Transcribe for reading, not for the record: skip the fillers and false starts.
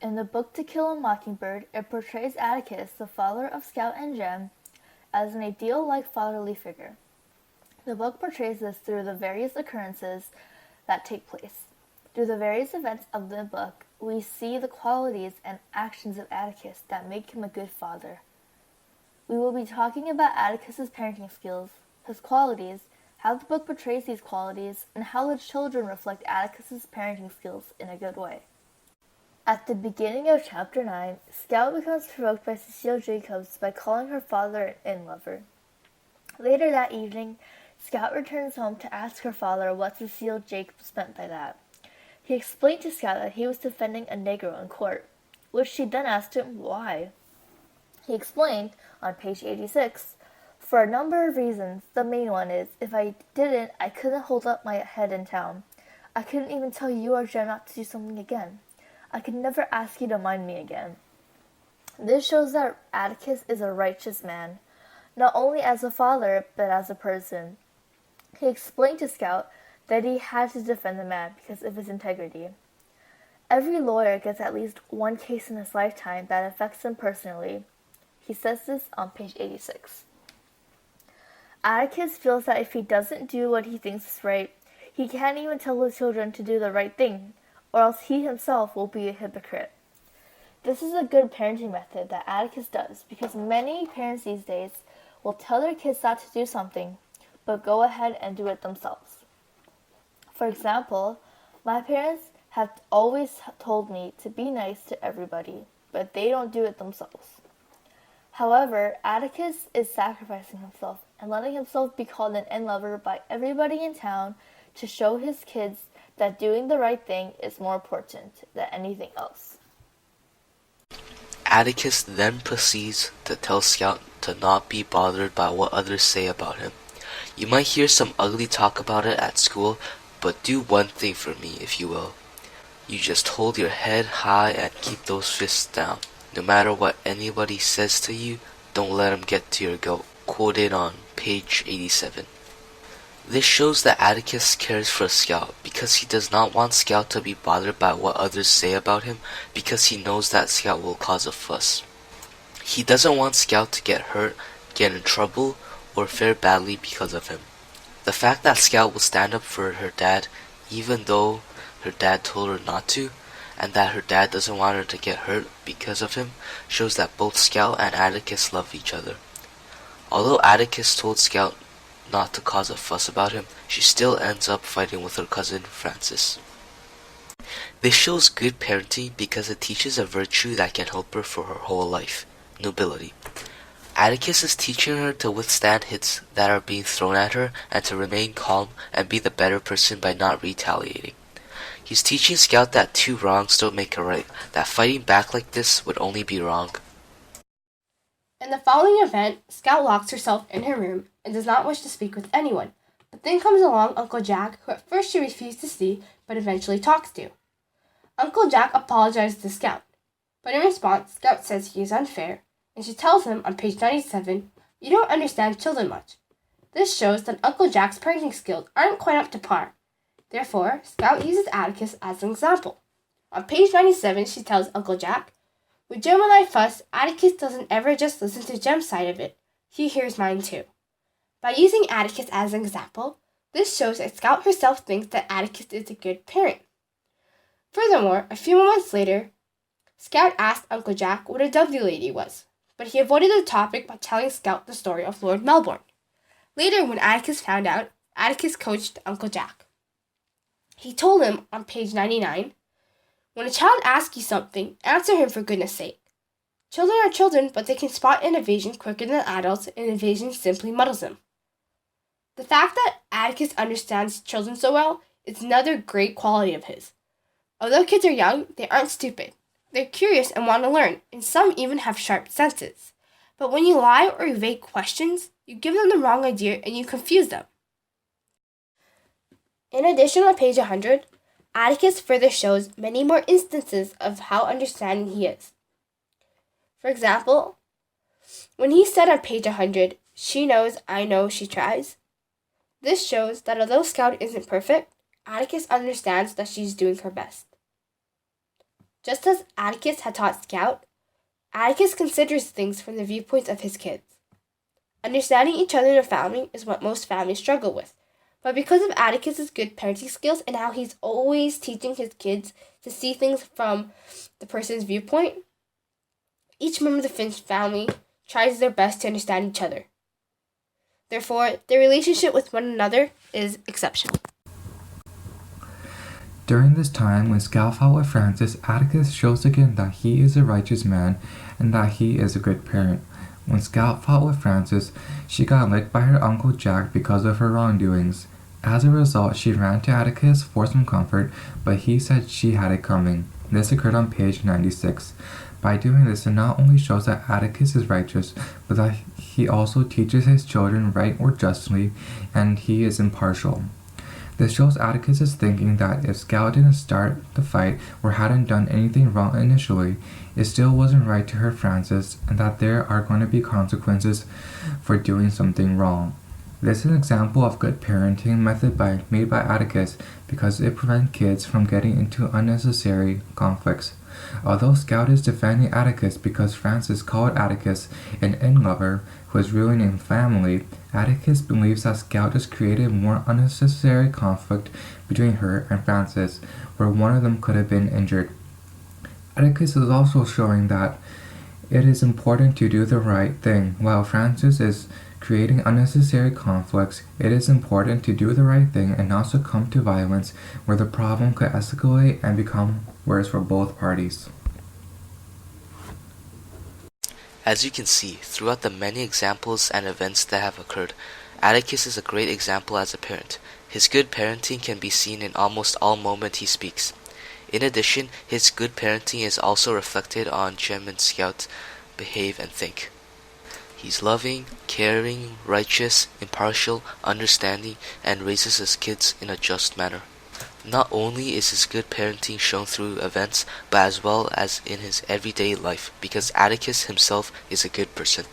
In the book To Kill a Mockingbird, it portrays Atticus, the father of Scout and Jem, as an ideal-like fatherly figure. The book portrays this through the various occurrences that take place. Through the various events of the book, we see the qualities and actions of Atticus that make him a good father. We will be talking about Atticus's parenting skills, his qualities, how the book portrays these qualities, and how the children reflect Atticus's parenting skills in a good way. At the beginning of Chapter 9, Scout becomes provoked by Cecile Jacobs by calling her father an in-lover. Later that evening, Scout returns home to ask her father what Cecile Jacobs meant by that. He explained to Scout that he was defending a Negro in court, which she then asked him why. He explained, on page 86, for a number of reasons. The main one is, if I didn't, I couldn't hold up my head in town. I couldn't even tell you or Jem not to do something again. I could never ask you to mind me again. This shows that Atticus is a righteous man, not only as a father, but as a person. He explained to Scout that he had to defend the man because of his integrity. Every lawyer gets at least one case in his lifetime that affects him personally. He says this on page 86. Atticus feels that if he doesn't do what he thinks is right, he can't even tell his children to do the right thing, or else he himself will be a hypocrite. This is a good parenting method that Atticus does because many parents these days will tell their kids not to do something, but go ahead and do it themselves. For example, my parents have always told me to be nice to everybody, but they don't do it themselves. However, Atticus is sacrificing himself and letting himself be called an in-lover by everybody in town to show his kids that doing the right thing is more important than anything else. Atticus then proceeds to tell Scout to not be bothered by what others say about him. You might hear some ugly talk about it at school, but do one thing for me, if you will. You just hold your head high and keep those fists down. No matter what anybody says to you, don't let them get to your goat. Quoted on page 87. This shows that Atticus cares for Scout because he does not want Scout to be bothered by what others say about him because he knows that Scout will cause a fuss. He doesn't want Scout to get hurt, get in trouble, or fare badly because of him. The fact that Scout will stand up for her dad even though her dad told her not to, and that her dad doesn't want her to get hurt because of him, shows that both Scout and Atticus love each other. Although Atticus told Scout not to cause a fuss about him, she still ends up fighting with her cousin Frances. This shows good parenting because it teaches a virtue that can help her for her whole life: nobility. Atticus is teaching her to withstand hits that are being thrown at her and to remain calm and be the better person by not retaliating. He's teaching Scout that two wrongs don't make a right, that fighting back like this would only be wrong. In the following event, Scout locks herself in her room and does not wish to speak with anyone, but then comes along Uncle Jack, who at first she refused to see, but eventually talks to. Uncle Jack apologizes to Scout, but in response, Scout says he is unfair, and she tells him on page 97, "You don't understand children much." This shows that Uncle Jack's parenting skills aren't quite up to par. Therefore, Scout uses Atticus as an example. On page 97, she tells Uncle Jack, "When Jem and I fuss, Atticus doesn't ever just listen to Jem's side of it. He hears mine too." By using Atticus as an example, this shows that Scout herself thinks that Atticus is a good parent. Furthermore, a few moments later, Scout asked Uncle Jack what a W lady was, but he avoided the topic by telling Scout the story of Lord Melbourne. Later, when Atticus found out, Atticus coached Uncle Jack. He told him on page 99, "When a child asks you something, answer him for goodness sake. Children are children, but they can spot an evasion quicker than adults, and evasion simply muddles them." The fact that Atticus understands children so well is another great quality of his. Although kids are young, they aren't stupid. They're curious and want to learn, and some even have sharp senses. But when you lie or evade questions, you give them the wrong idea and you confuse them. In addition, on page 100, Atticus further shows many more instances of how understanding he is. For example, when he said on page 100, "She knows, I know, she tries," this shows that although Scout isn't perfect, Atticus understands that she's doing her best. Just as Atticus had taught Scout, Atticus considers things from the viewpoints of his kids. Understanding each other in a family is what most families struggle with. But because of Atticus's good parenting skills and how he's always teaching his kids to see things from the person's viewpoint, each member of the Finch family tries their best to understand each other. Therefore, their relationship with one another is exceptional. During this time, when Scout fought with Francis, Atticus shows again that he is a righteous man and that he is a good parent. When Scout fought with Francis, she got licked by her Uncle Jack because of her wrongdoings. As a result, she ran to Atticus for some comfort, but he said she had it coming. This occurred on page 96. By doing this, it not only shows that Atticus is righteous, but that he also teaches his children right or justly, and he is impartial. This shows Atticus is thinking that if Scout didn't start the fight or hadn't done anything wrong initially, it still wasn't right to hurt Francis, and that there are going to be consequences for doing something wrong. This is an example of good parenting method made by Atticus because it prevents kids from getting into unnecessary conflicts. Although Scout is defending Atticus because Francis called Atticus an in-lover who is ruining family, Atticus believes that Scout has created more unnecessary conflict between her and Francis, where one of them could have been injured. Atticus is also showing that it is important to do the right thing. While Francis is creating unnecessary conflicts, it is important to do the right thing and not succumb to violence where the problem could escalate and become worse for both parties. As you can see, throughout the many examples and events that have occurred, Atticus is a great example as a parent. His good parenting can be seen in almost all moments he speaks. In addition, his good parenting is also reflected on Jem and Scout behave and think. He's loving, caring, righteous, impartial, understanding, and raises his kids in a just manner. Not only is his good parenting shown through events, but as well as in his everyday life, because Atticus himself is a good person.